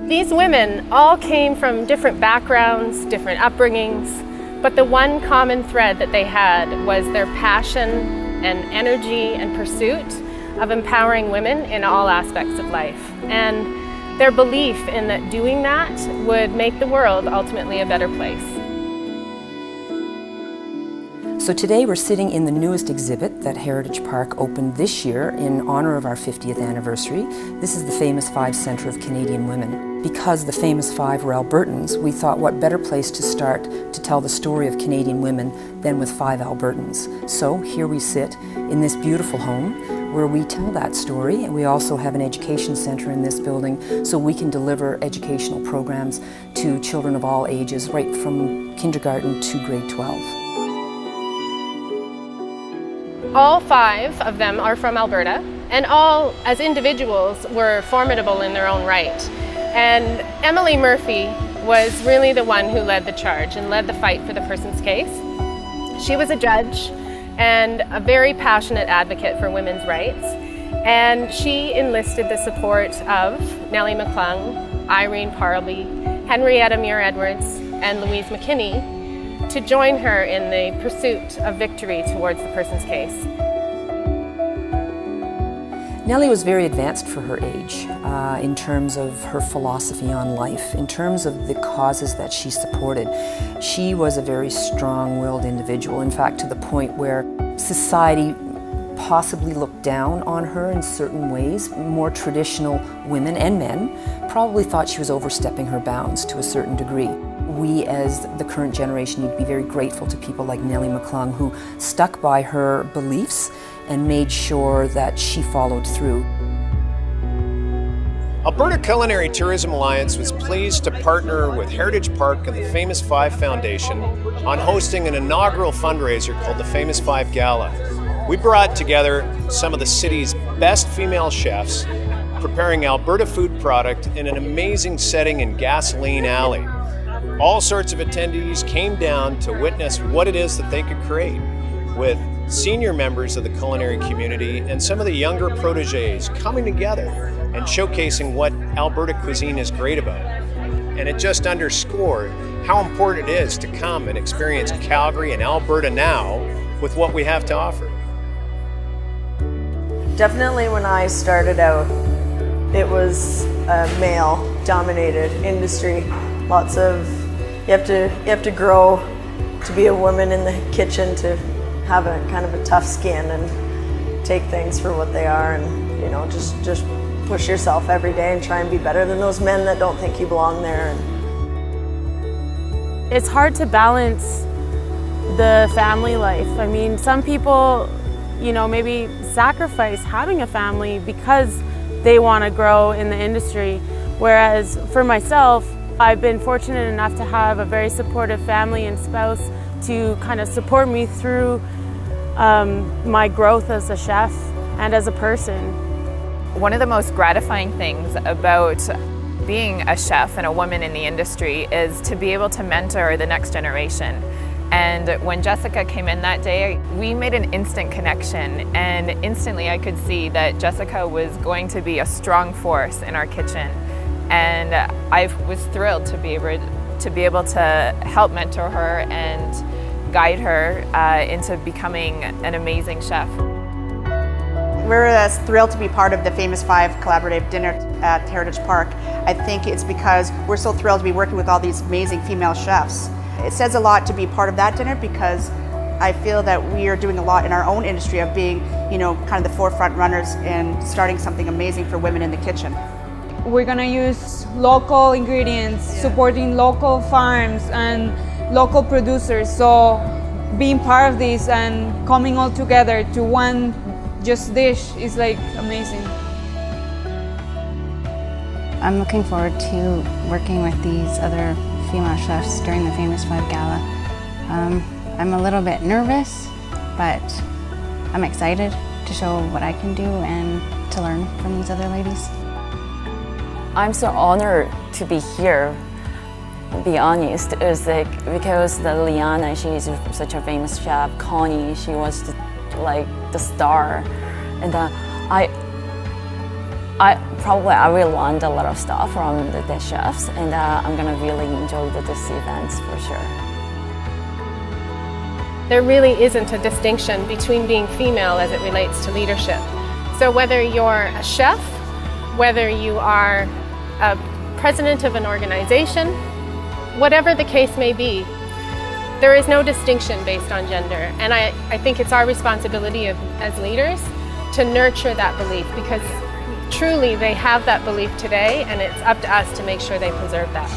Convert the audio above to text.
These women all came from different backgrounds, different upbringings, but the one common thread that they had was their passion and energy and pursuit of empowering women in all aspects of life, and their belief in that doing that would make the world ultimately a better place. So today we're sitting in the newest exhibit that Heritage Park opened this year in honor of our 50th anniversary. This is the Famous Five Centre of Canadian Women. Because the Famous Five were Albertans, we thought what better place to start to tell the story of Canadian women than with 5 Albertans. So here we sit in this beautiful home where we tell that story. We also have an education centre in this building so we can deliver educational programs to children of all ages, right from kindergarten to grade 12. All 5 of them are from Alberta, and all, as individuals, were formidable in their own right. And Emily Murphy was really the one who led the charge and led the fight for the person's case. She was a judge and a very passionate advocate for women's rights, and she enlisted the support of Nellie McClung, Irene Parley, Henrietta Muir-Edwards, and Louise McKinney to join her in the pursuit of victory towards the person's case. Nellie was very advanced for her age in terms of her philosophy on life, in terms of the causes that she supported. She was a very strong-willed individual, in fact, to the point where society possibly looked down on her in certain ways. More traditional women and men probably thought she was overstepping her bounds to a certain degree. We, as the current generation, need to be very grateful to people like Nellie McClung, who stuck by her beliefs and made sure that she followed through. Alberta Culinary Tourism Alliance was pleased to partner with Heritage Park and the Famous Five Foundation on hosting an inaugural fundraiser called the Famous Five Gala. We brought together some of the city's best female chefs preparing Alberta food product in an amazing setting in Gasoline Alley. All sorts of attendees came down to witness what it is that they could create, with senior members of the culinary community and some of the younger proteges coming together and showcasing what Alberta cuisine is great about. And it just underscored how important it is to come and experience Calgary and Alberta now with what we have to offer. Definitely when I started out, it was a male-dominated industry. You have to grow to be a woman in the kitchen, to have a kind of a tough skin and take things for what they are, and just push yourself every day and try and be better than those men that don't think you belong there. It's hard to balance the family life. I mean, some people, maybe sacrifice having a family because they want to grow in the industry. Whereas for myself, I've been fortunate enough to have a very supportive family and spouse to kind of support me through my growth as a chef and as a person. One of the most gratifying things about being a chef and a woman in the industry is to be able to mentor the next generation. And when Jessica came in that day, we made an instant connection, and instantly I could see that Jessica was going to be a strong force in our kitchen. And I was thrilled to be able to help mentor her and guide her into becoming an amazing chef. We're thrilled to be part of the Famous Five collaborative dinner at Heritage Park. I think it's because we're so thrilled to be working with all these amazing female chefs. It says a lot to be part of that dinner because I feel that we are doing a lot in our own industry of being, kind of the forefront runners and starting something amazing for women in the kitchen. We're gonna use local ingredients, supporting local farms and local producers. So being part of this and coming all together to one just dish is like amazing. I'm looking forward to working with these other female chefs during the Famous Five Gala. I'm a little bit nervous, but I'm excited to show what I can do and to learn from these other ladies. I'm so honored to be here, to be honest. It's like, because the Liana, she's such a famous chef. Connie, she was the star. And I will learn a lot of stuff from the chefs, and I'm gonna really enjoy this events for sure. There really isn't a distinction between being female as it relates to leadership. So whether you're a chef, whether you are a president of an organization, whatever the case may be, there is no distinction based on gender. And I think it's our responsibility as leaders to nurture that belief, because truly they have that belief today, and it's up to us to make sure they preserve that.